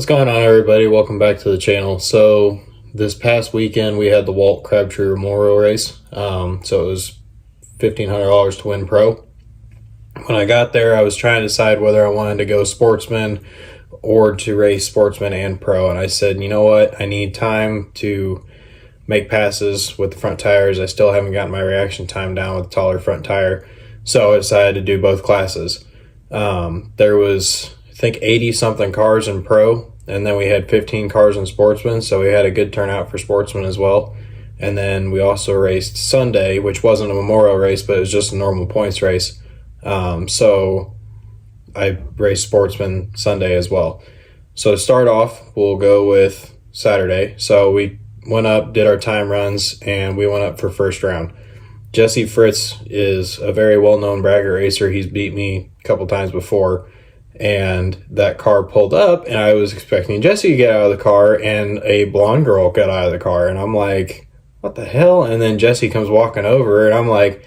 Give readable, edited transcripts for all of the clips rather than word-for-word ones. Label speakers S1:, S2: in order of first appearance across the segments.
S1: going on, everybody? Welcome back to the channel. So this past weekend we had the Walt Crabtree Memorial Race. So it was $1,500 to win pro. When I got there, I was trying to decide whether I wanted to go sportsman or to race sportsman and pro. And I said, you know what? I need time to make passes with the front tires. I still haven't gotten my reaction time down with the taller front tire. So I decided to do both classes. There was, I think, 80 something cars in pro, and then we had 15 cars in sportsman, so we had a good turnout for sportsman as well. And then we also raced Sunday, which wasn't a memorial race, but it was just a normal points race. So I raced sportsman Sunday as well. So to start off, we'll go with Saturday. So we went up, did our time runs, and we went up for first round. Jesse Fritz is a very well-known bracket racer. He's beat me a couple times before, and that car pulled up, and I was expecting Jesse to get out of the car, and a blonde girl got out of the car, and I'm like, what the hell? And then Jesse comes walking over, and I'm like,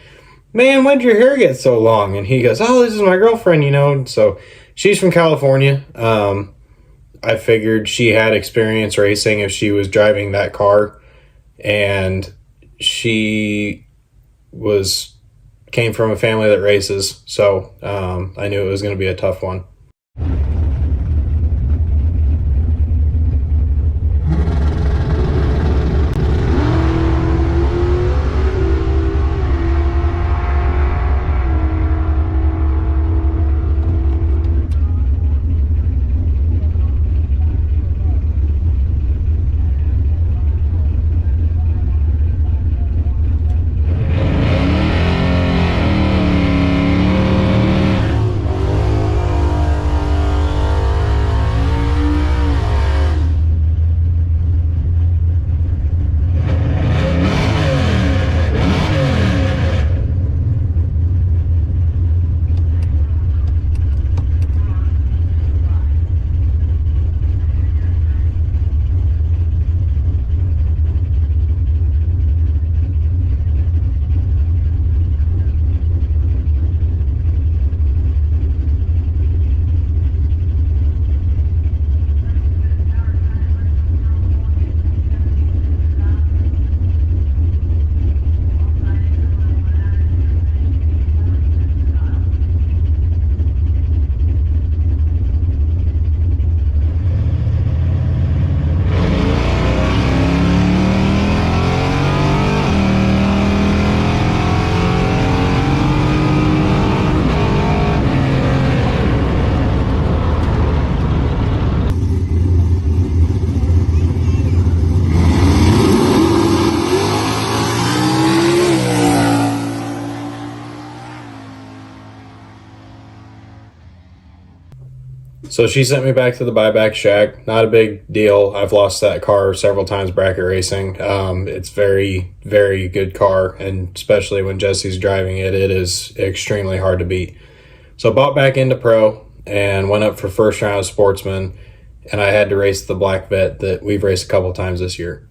S1: man, when did your hair get so long? And he goes, oh, this is my girlfriend, you know. So she's from California. I figured she had experience racing if she was driving that car, and she came from a family that races, so I knew it was going to be a tough one. So she sent me back to the buyback shack. Not a big deal. I've lost that car several times bracket racing. It's very, very good car, and especially when Jesse's driving it, it is extremely hard to beat. So bought back into pro and went up for first round of sportsman, and I had to race the black vet that we've raced a couple times this year.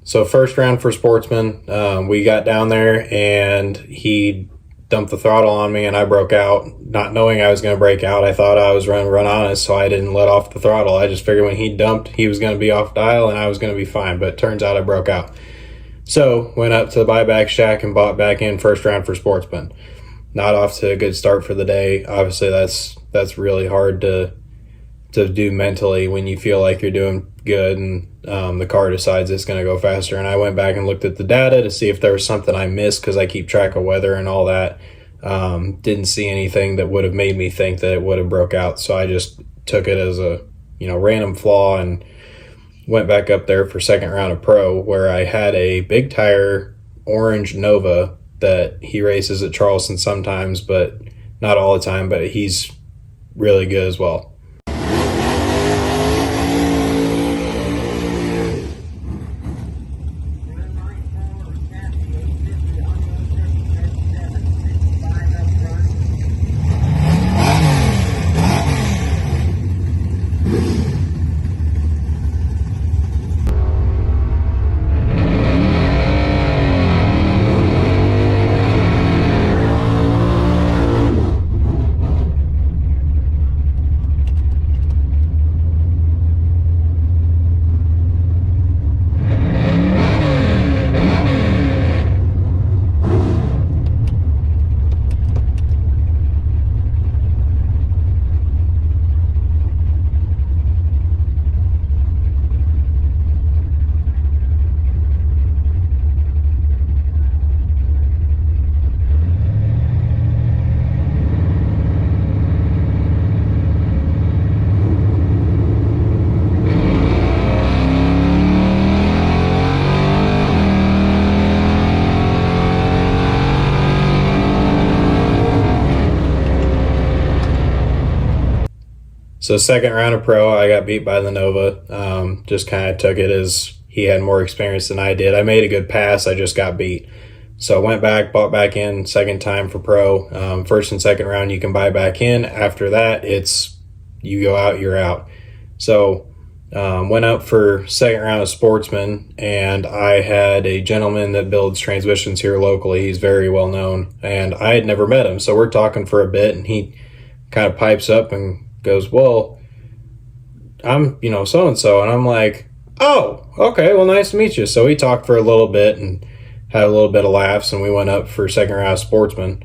S1: So first round for sportsman, we got down there and he dumped the throttle on me and I broke out. Not knowing I was going to break out, I thought I was run honest, so I didn't let off the throttle. I just figured when he dumped, he was going to be off dial and I was going to be fine, but it turns out I broke out. So went up to the buyback shack and bought back in first round for sportsman. Not off to a good start for the day. Obviously that's really hard to to do mentally when you feel like you're doing good and the car decides it's going to go faster. And I went back and looked at the data to see if there was something I missed, because I keep track of weather and all that. Didn't see anything that would have made me think that it would have broke out. So I just took it as a random flaw and went back up there for second round of pro, where I had a big tire orange Nova that he races at Charleston sometimes, but not all the time, but he's really good as well. So second round of pro, I got beat by the Nova. Just kind of took it as he had more experience than I did. I made a good pass. I just got beat. So I went back, bought back in second time for pro. First and second round, you can buy back in. After that, it's you go out, you're out. So went up for second round of Sportsman, and I had a gentleman that builds transmissions here locally. He's very well known, and I had never met him. So we're talking for a bit, and he kind of pipes up and goes, well, I'm, so-and-so. And I'm like, oh, okay, well, nice to meet you. So we talked for a little bit and had a little bit of laughs, and we went up for second round of Sportsman.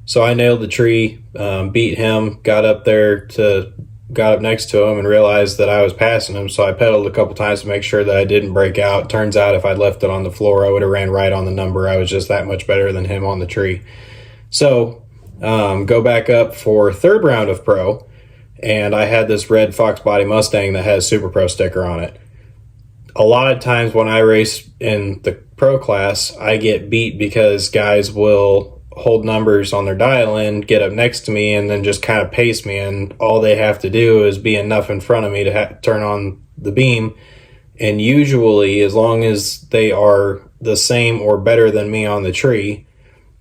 S1: So I nailed the tree, beat him, got up next to him and realized that I was passing him. So I pedaled a couple times to make sure that I didn't break out. Turns out if I'd left it on the floor, I would have ran right on the number. I was just that much better than him on the tree. So go back up for third round of pro, and I had this red Fox Body Mustang that has Super Pro sticker on it. A lot of times when I race in the pro class, I get beat because guys will hold numbers on their dial-in, get up next to me, and then just kind of pace me, and all they have to do is be enough in front of me to turn on the beam. And usually, as long as they are the same or better than me on the tree,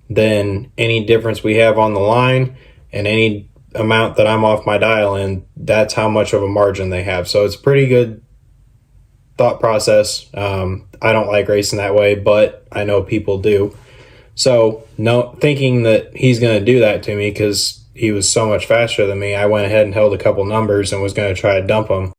S1: then any difference we have on the line and any amount that I'm off my dial-in, that's how much of a margin they have. So it's a pretty good thought process. I don't like racing that way, but I know people do. So, thinking that he's going to do that to me because he was so much faster than me, I went ahead and held a couple numbers and was going to try to dump him.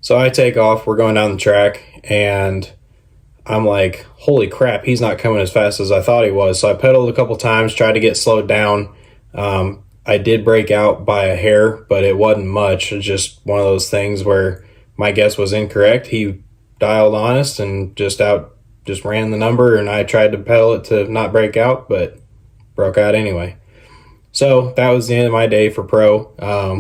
S1: So I take off, we're going down the track, and I'm like, holy crap, he's not coming as fast as I thought he was. So I pedaled a couple times, tried to get slowed down. I did break out by a hair, but it wasn't much. It's just one of those things where my guess was incorrect. He dialed honest and just ran the number, and I tried to pedal it to not break out, but broke out anyway. So that was the end of my day for pro.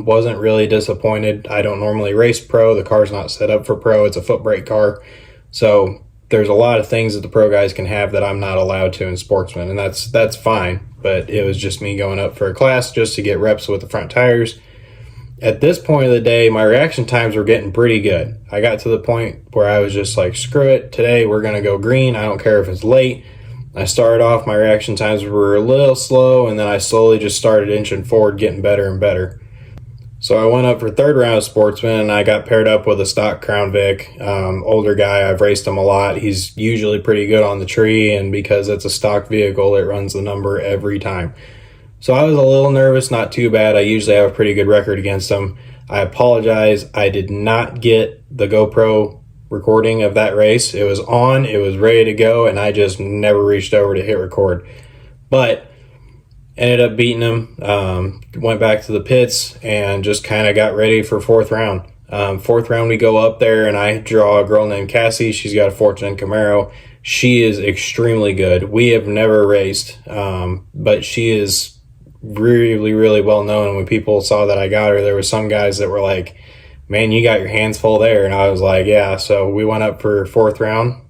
S1: Wasn't really disappointed. I don't normally race pro. The car's not set up for pro. It's a foot brake car. So there's a lot of things that the pro guys can have that I'm not allowed to in sportsman, and that's fine. But it was just me going up for a class just to get reps with the front tires. At this point of the day, my reaction times were getting pretty good. I got to the point where I was just like, screw it. Today we're going to go green. I don't care if it's late. I started off, my reaction times were a little slow, and then I slowly just started inching forward, getting better and better. So I went up for third round of sportsman, and I got paired up with a stock Crown Vic. Older guy, I've raced him a lot. He's usually pretty good on the tree, and because it's a stock vehicle, it runs the number every time. So I was a little nervous, not too bad. I usually have a pretty good record against him. I apologize. I did not get the GoPro recording of that race. It was on, it was ready to go, and I just never reached over to hit record. But ended up beating him, went back to the pits, and just kind of got ready for fourth round. Fourth round, we go up there, and I draw a girl named Cassie. She's got a Fortune Camaro. She is extremely good. We have never raced, but she is really, really well known. And when people saw that I got her, there were some guys that were like, man, you got your hands full there. And I was like, yeah. So we went up for fourth round.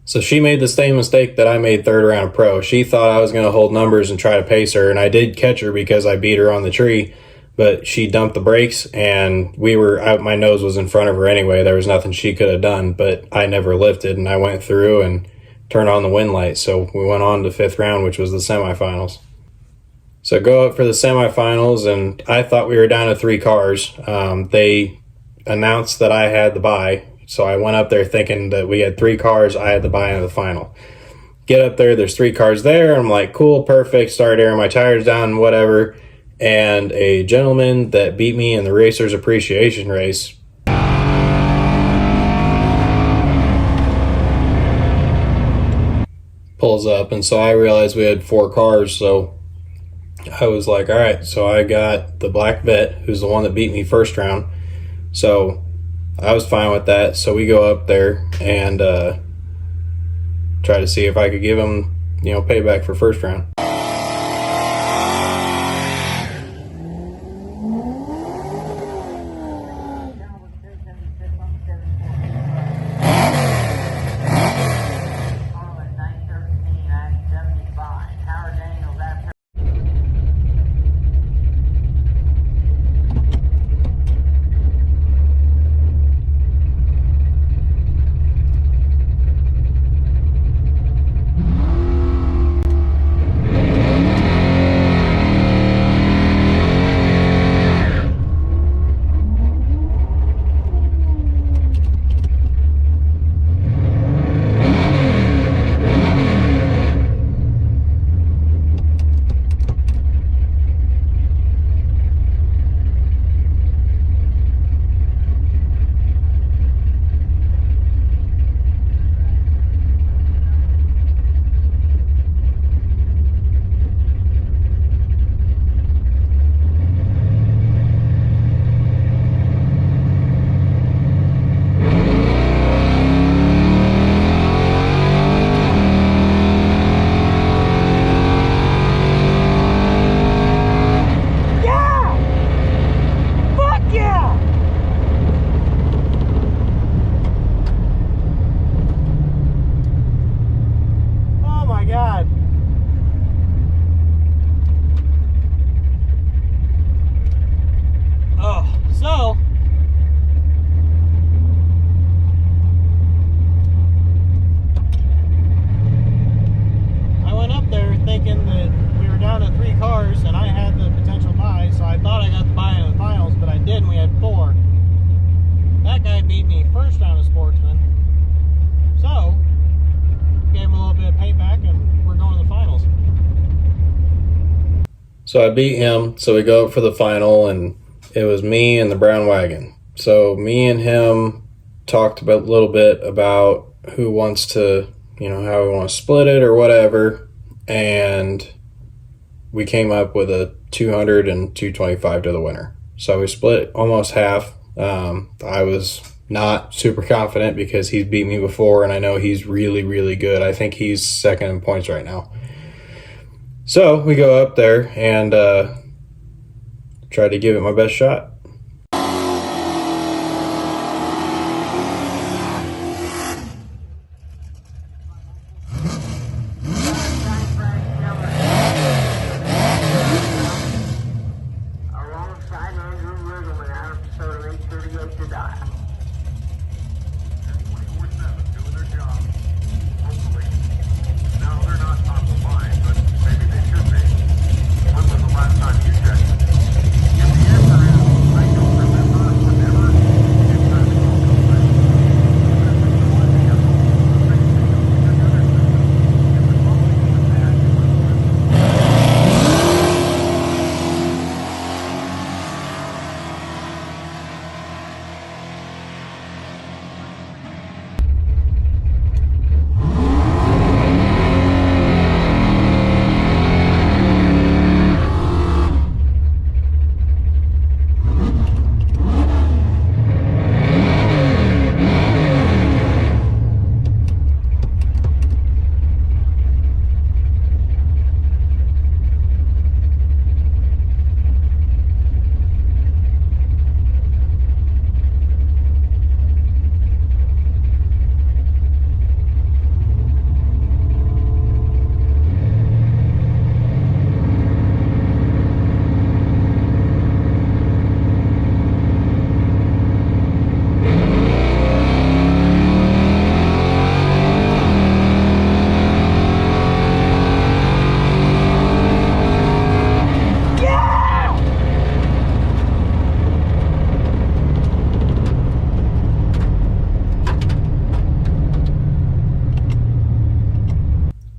S1: So she made the same mistake that I made third round pro. She thought I was going to hold numbers and try to pace her, and I did catch her because I beat her on the tree, but she dumped the brakes, and we were out. My nose was in front of her anyway. There was nothing she could have done, but I never lifted, and I went through and turned on the wind light. So we went on to fifth round, which was the semifinals. So go up for the semifinals, and I thought we were down to 3 cars. They announced that I had the bye. So I went up there thinking that we had 3 cars. I had the buy into the final. Get up there, there's 3 cars there. I'm like, cool, perfect. Start airing my tires down, whatever. And a gentleman that beat me in the Racers Appreciation race pulls up. And so I realized we had 4 cars. So I was like, all right. So I got the black vet, who's the one that beat me first round. So I was fine with that. So we go up there and try to see if I could give him, payback for first round. thinking that we were down to 3 cars and I had the potential bye, so I thought I got the bye in the finals, but I didn't. We had 4. That guy beat me first round of Sportsman, so gave him a little bit of payback, and we're going to the finals. So I beat him, so we go up for the final, and it was me and the brown wagon. So me and him talked about a little bit about who wants to, how we want to split it or whatever, and we came up with a 200 and 225 to the winner. So we split almost half. I was not super confident because he's beat me before, and I know he's really, really good. I think he's second in points right now. So we go up there and try to give it my best shot.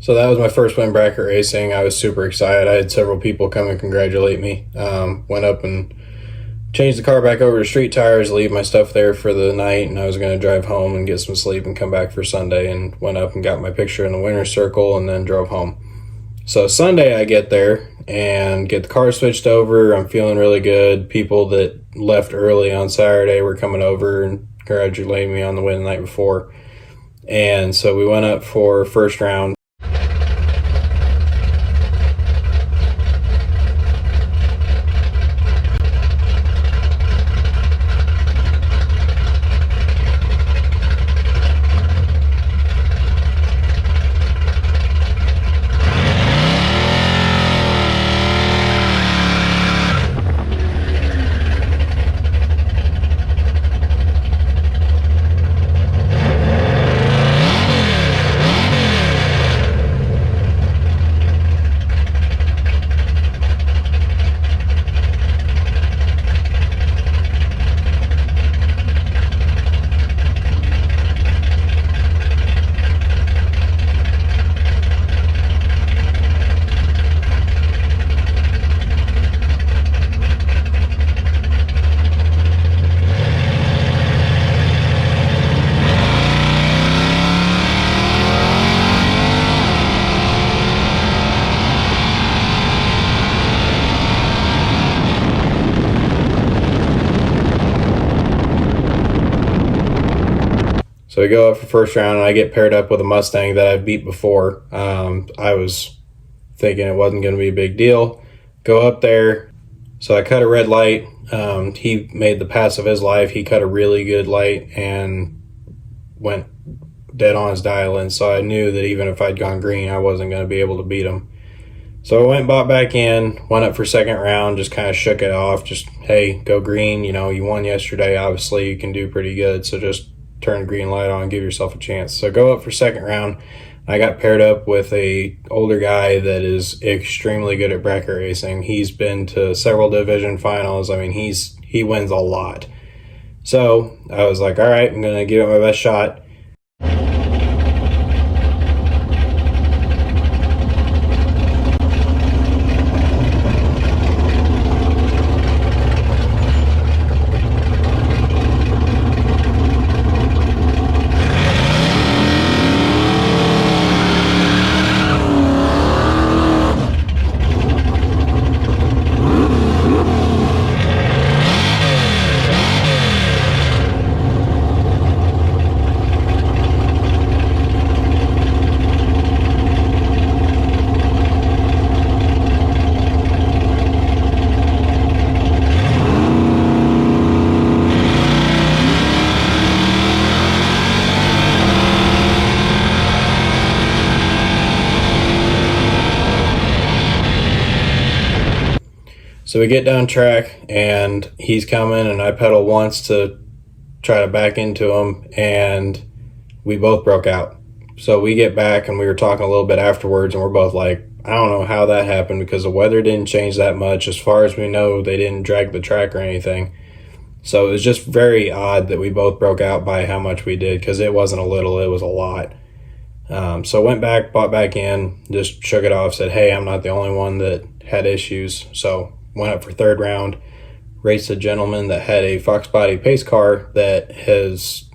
S1: So that was my first win bracket racing. I was super excited. I had several people come and congratulate me. Went up and changed the car back over to street tires, leave my stuff there for the night, and I was going to drive home and get some sleep and come back for Sunday, and went up and got my picture in the winner's circle and then drove home. So Sunday I get there and get the car switched over. I'm feeling really good. People that left early on Saturday were coming over and congratulating me on the win the night before. And so we went up for first round. So we go up for first round, and I get paired up with a Mustang that I've beat before. I was thinking it wasn't going to be a big deal. Go up there. So I cut a red light. He made the pass of his life. He cut a really good light and went dead on his dial in. So I knew that even if I'd gone green, I wasn't going to be able to beat him. So I went, bought back in, went up for second round, just kind of shook it off. Just, hey, go green. You know, you won yesterday. Obviously, you can do pretty good. So just turn the green light on, give yourself a chance. So go up for second round. I got paired up with a older guy that is extremely good at bracket racing. He's been to several division finals. I mean, he wins a lot. So I was like, all right, I'm gonna give it my best shot. So we get down track and he's coming and I pedal once to try to back into him and we both broke out. So we get back and we were talking a little bit afterwards and we're both like, I don't know how that happened because the weather didn't change that much. As far as we know, they didn't drag the track or anything. So it was just very odd that we both broke out by how much we did because it wasn't a little, it was a lot. So went back, bought back in, just shook it off, said, hey, I'm not the only one that had issues. So went up for third round, raced a gentleman that had a Fox body pace car that has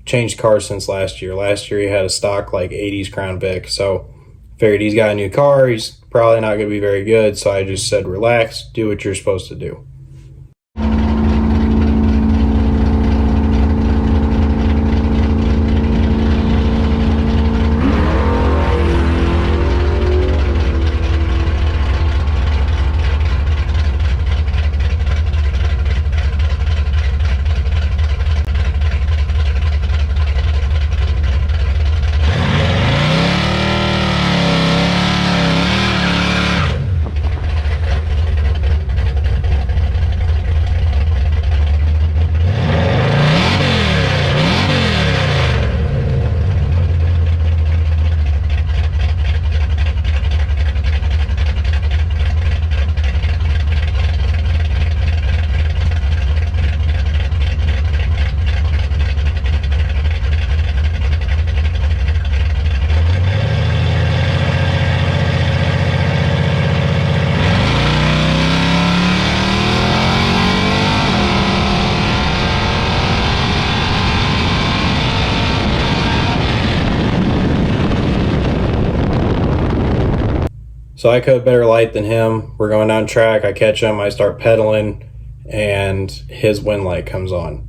S1: changed cars since last year. Last year he had a stock like 80s Crown Vic. So figured he's got a new car. He's probably not going to be very good. So I just said, relax, do what you're supposed to do. So I cut better light than him. We're going down track. I catch him. I start pedaling, and his wind light comes on.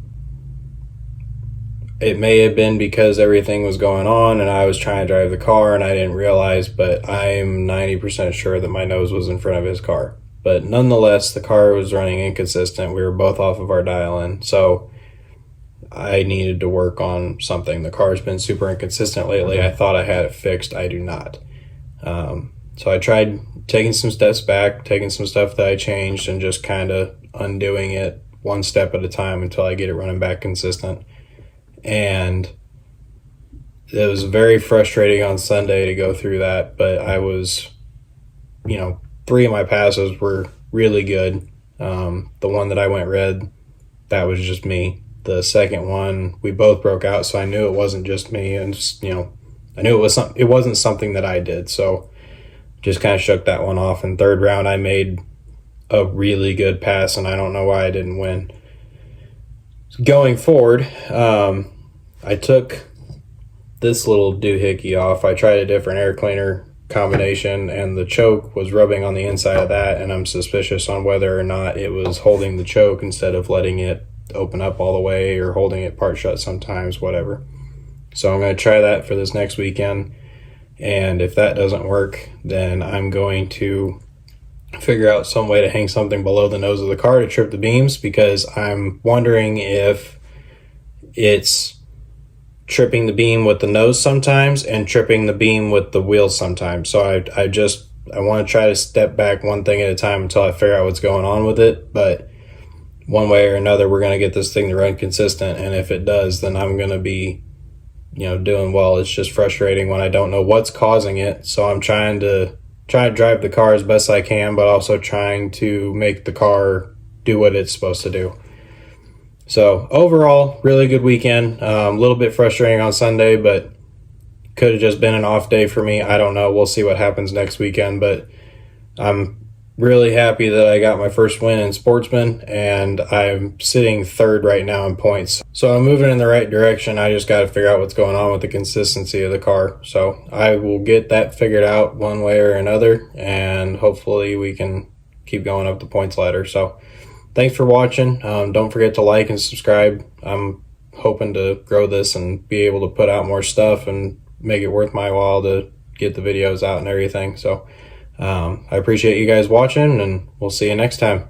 S1: It may have been because everything was going on and I was trying to drive the car and I didn't realize, but I'm 90% sure that my nose was in front of his car. But nonetheless, the car was running inconsistent. We were both off of our dial-in. So I needed to work on something. The car's been super inconsistent lately. I thought I had it fixed. I do not. So I tried taking some steps back, taking some stuff that I changed and just kind of undoing it one step at a time until I get it running back consistent. And it was very frustrating on Sunday to go through that, but I was, 3 of my passes were really good. The one that I went red, that was just me. The second one, we both broke out, so I knew it wasn't just me, and just, I knew it wasn't something that I did, so just kind of shook that one off. And third round, I made a really good pass, and I don't know why I didn't win. Going forward, I took this little doohickey off. I tried a different air cleaner combination, and the choke was rubbing on the inside of that, and I'm suspicious on whether or not it was holding the choke instead of letting it open up all the way or holding it part shut sometimes, whatever. So I'm going to try that for this next weekend, and if that doesn't work, then I'm going to figure out some way to hang something below the nose of the car to trip the beams, because I'm wondering if it's tripping the beam with the nose sometimes and tripping the beam with the wheels sometimes. So I want to try to step back one thing at a time until I figure out what's going on with it. But one way or another, we're going to get this thing to run consistent, and if it does, then I'm going to be doing well. It's just frustrating when I don't know what's causing it. So I'm trying to drive the car as best I can, but also trying to make the car do what it's supposed to do. So overall, really good weekend. A little bit frustrating on Sunday, but could have just been an off day for me. I don't know. We'll see what happens next weekend, but I'm really happy that I got my first win in Sportsman, and I'm sitting third right now in points. So I'm moving in the right direction. I just got to figure out what's going on with the consistency of the car. So I will get that figured out one way or another, and hopefully we can keep going up the points ladder. So thanks for watching. Don't forget to like and subscribe. I'm hoping to grow this and be able to put out more stuff and make it worth my while to get the videos out and everything. So I appreciate you guys watching, and we'll see you next time.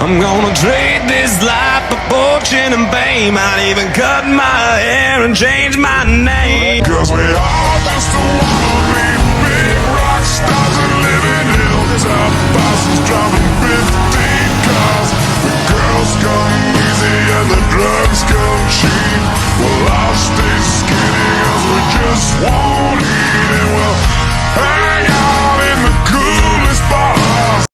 S2: I'm gonna trade this life for fortune and fame. I'd even cut my hair and change my name. 'Cause we are